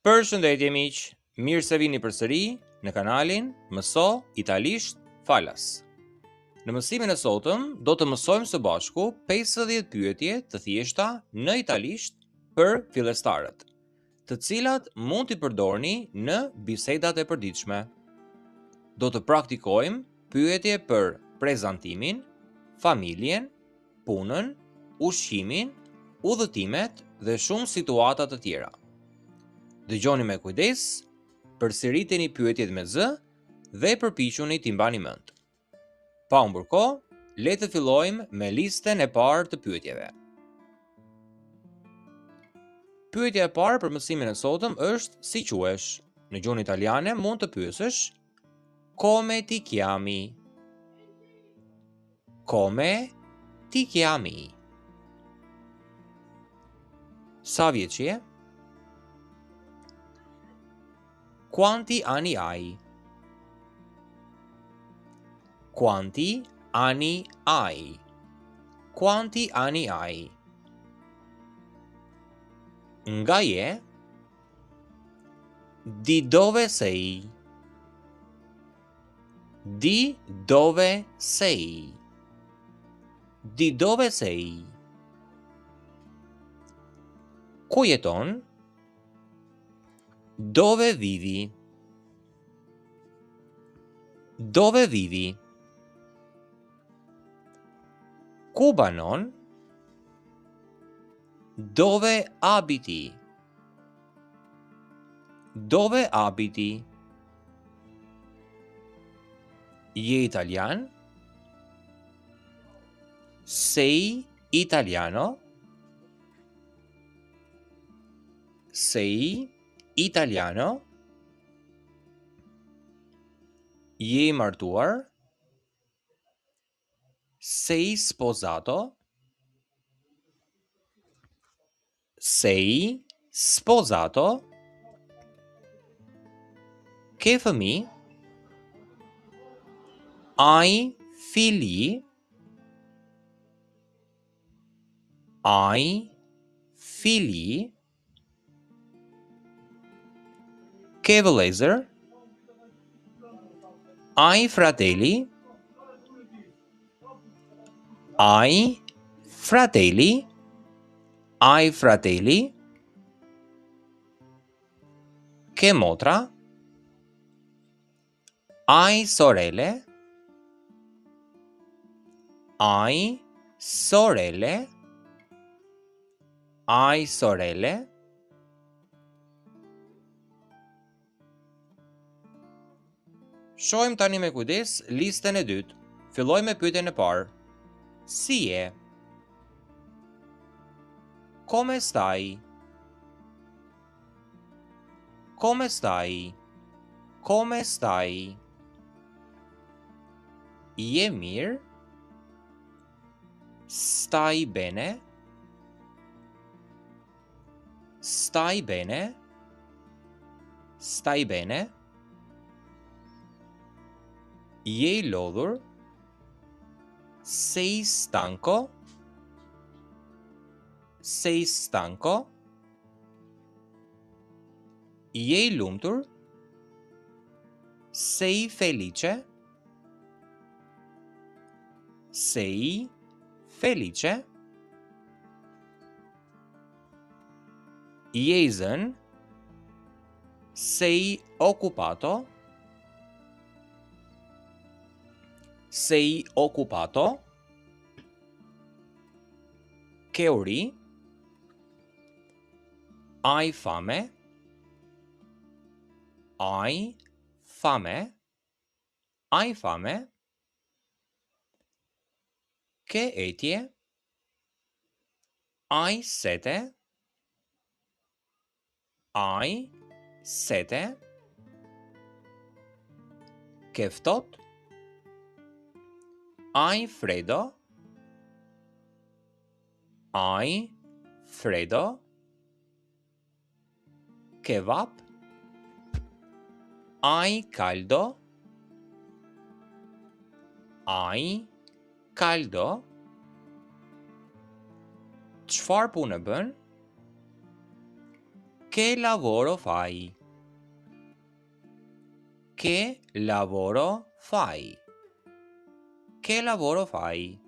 Përshëndetje miq, mirë se vini përsëri në kanalin Mëso Italisht Falas. Në mësimin e sotëm do të mësojmë së bashku 50 pyetje të thjeshta në italisht për fillestarët, të cilat mund t'i përdorni në bisedat e përditshme. Do të praktikojmë pyetje për prezantimin, familjen, punën, ushqimin, udhëtimet dhe shumë situata të tjera. Dëgjoni me kujdes, përsëriteni pyetjet me zë dhe përpiquni t'i mbani mend. Pa humbur kohë, le të fillojmë me listën e parë të pyetjeve. Pyetja e parë për mësimin e sotëm është si quhesh. Në gjuhën italiane mund të pyesësh Come ti chiami? Come ti chiami? Sa vjeç je? Quanti anni hai? Quanti anni hai? Quanti anni hai? Nga je? Di dove sei? Di dove sei? Di dove sei? Ku jeton? Dove vivi? Dove vivi? Ku banon? Dove abiti? Dove abiti? Je italian? Sei italiano? Sei italiano? Je martuar? Sei sposato? Sei sposato? Che fëmijë? Hai figli? Hai figli? Che vëllezër? Hai fratelli? Hai fratelli? Hai fratelli? Che motra? Hai sorelle? Hai sorelle? Hai sorelle? Shohim tani me kujdes listën e dytë. Fillojmë me pyetjen e parë. Si je? Come stai? Come stai? Come stai? Je mirë? Stai bene? Stai bene? Stai bene? Je I lodhur? Sei stanco? Sei stanco? Je I lumtur? Sei felice? Sei felice? Je I zën? Sei occupato? Sei occupato? Che uri? Hai fame? Hai fame? Hai fame? Che etje? Hai sete? Hai sete? Che ftoht? Hai freddo? Hai freddo? Che vap? Hai caldo? Hai caldo? Çfarë punë bën? Che lavoro fai? Che lavoro fai? Che lavoro fai?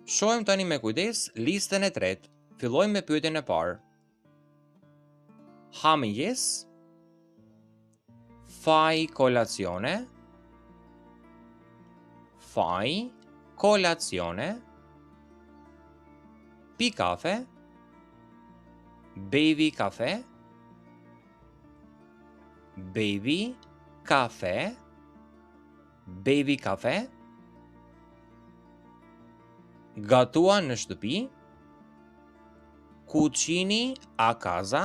Shohim tani me kujdes listën e tretë. Fillojmë me pyetjen e parë. Ha mëngjes? Fai colazione? Fai colazione? Pi kafe? Bevi kafe? Bevi kafe? Bevi kafe? Gatua në shtëpi? Cucini a casa?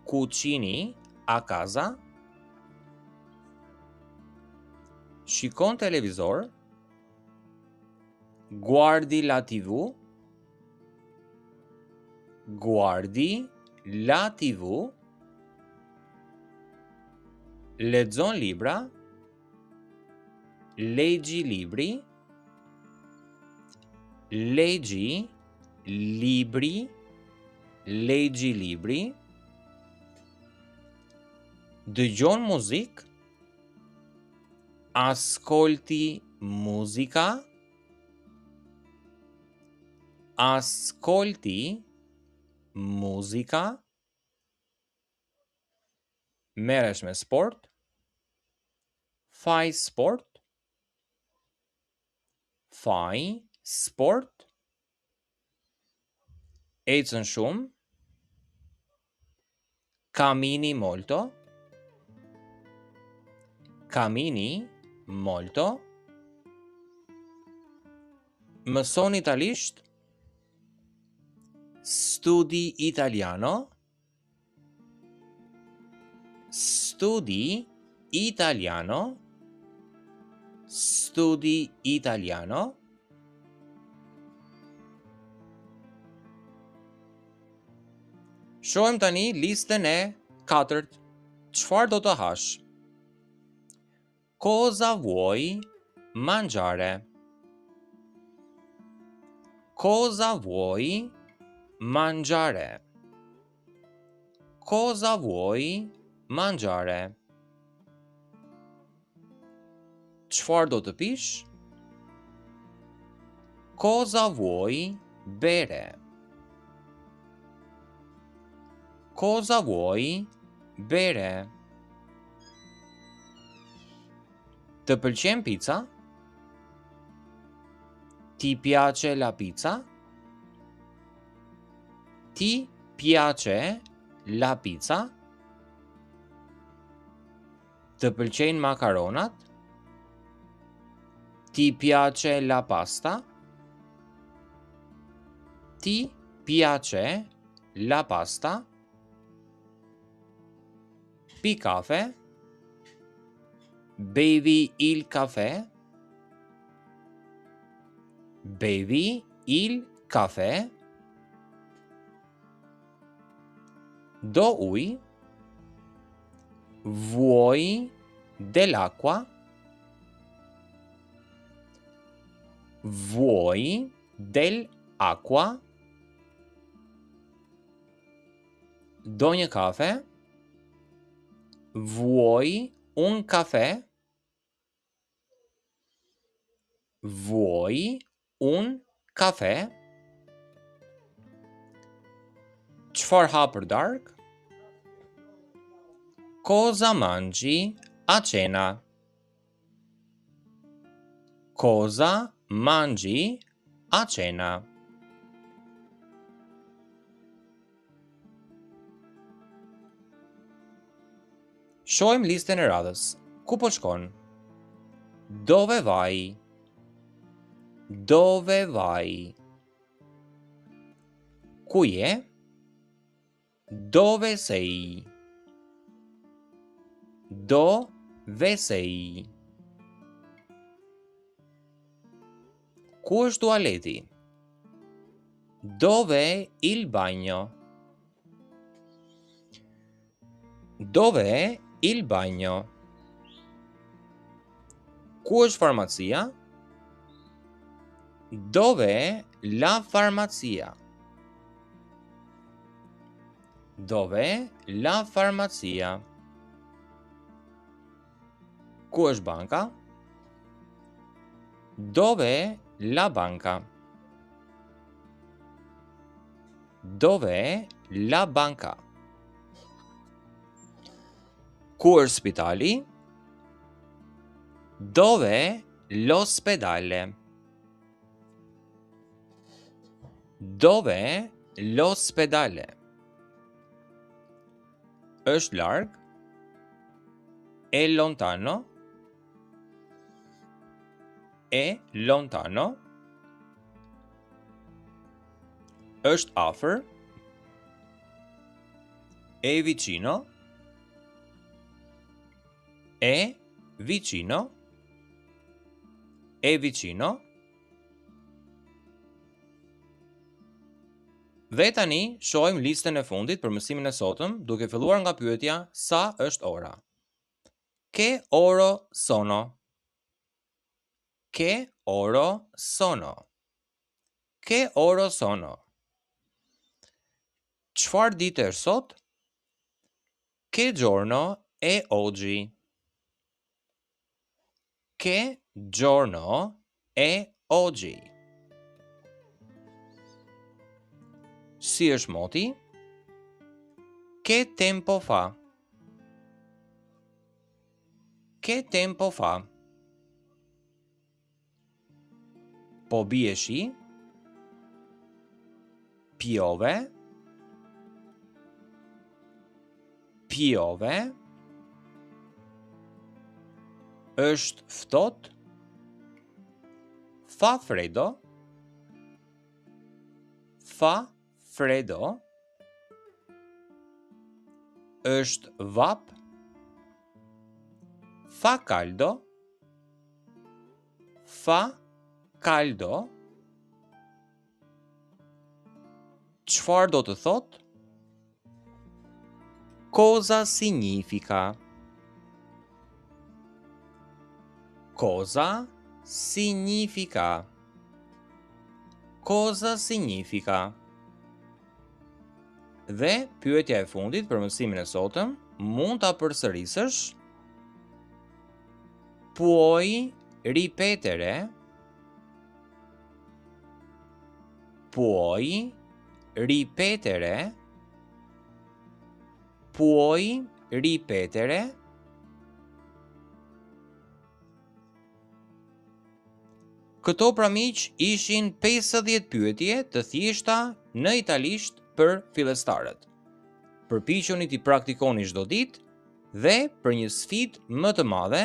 Cucini a casa? Shikon televizor? Guardi la TV? Guardi la TV? Lexon libra? Leggi libri? Leggi libri? Leggi libri? Dëgjon muzik? Ascolti musica? Ascolti musica? Merresh me sport? Fai sport? Fai sport? Ecën shumë? Cammini molto? Cammini molto? Mëson italisht? Studi italiano? Studi italiano? Studi italiano? Shohim tani listën e katërt. Çfarë do të hash? Cosa vuoi mangiare? Cosa vuoi mangiare? Cosa vuoi mangiare? Çfarë do të pish? Cosa vuoi bere? Cosa vuoi bere? Të pëlqen pizza? Ti piace la pizza? Ti piace la pizza? Të pëlqejnë makaronat? Ti piace la pasta? Ti piace la pasta? Pi kafe? Bevi il caffè? Bevi il caffè? Do ujë? Vuoi dell'acqua? Vuoi dell'acqua? Do një kafe? Vuoi un caffè? Vuoi un caffè? Çfarë ha për darkë? Cosa mangi a cena? Cosa mangi a cena? Shohim listën e radhës. Ku po shkon? Dove vai? Dove vai? Ku je? Dove sei? Dove sei? Ku është tualeti? Dove il bagno? Dove il bagno? Ku është farmacia? Dov'è la farmacia? Dov'è la farmacia? Ku është banka? Dov'è la banca? Dov'è la banca? Ku është spitali? Dov'è l'ospedale? Dov'è l'ospedale? Është larg? È lontano? È lontano? Është afër? È vicino? È vicino? È vicino? Dhe tani shohim listën e fundit për mësimin e sotëm, duke filluar nga pyetja sa është ora. Che ore sono? Che ore sono? Che ore sono? Çfarë ditë është sot? Che giorno è oggi? Che giorno è oggi? Si është moti? Che tempo fa? Che tempo fa? Po bie shi? Piove? Piove? Është ftohtë? Fa freddo? Fa freddo? Është vap? Fa caldo? Fa caldo? Çfarë do të thotë? Cosa significa? Cosa significa? Cosa significa? Dhe pyetja e fundit për mësimin e sotëm, mund ta përsërisësh? Puoi ripetere? Puoi ripetere? Puoi ripetere? Këto pra miq ishin 50 pyetje të thjeshta në italisht për fillestarët. Përpiquni t'i praktikoni çdo ditë dhe për një sfidë më të madhe,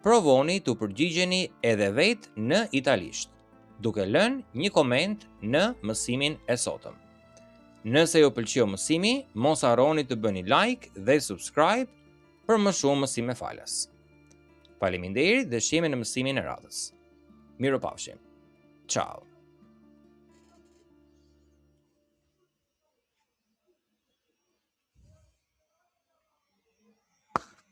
provoni t'u përgjigjeni edhe vetë në italisht, duke lënë një koment në mësimin e sotëm. Nëse ju pëlqeu mësimi, mos harroni të bëni like dhe subscribe për më shumë mësime falas. Faleminderit dhe shihemi në mësimin e radhës. Mirupafshim. Ciao.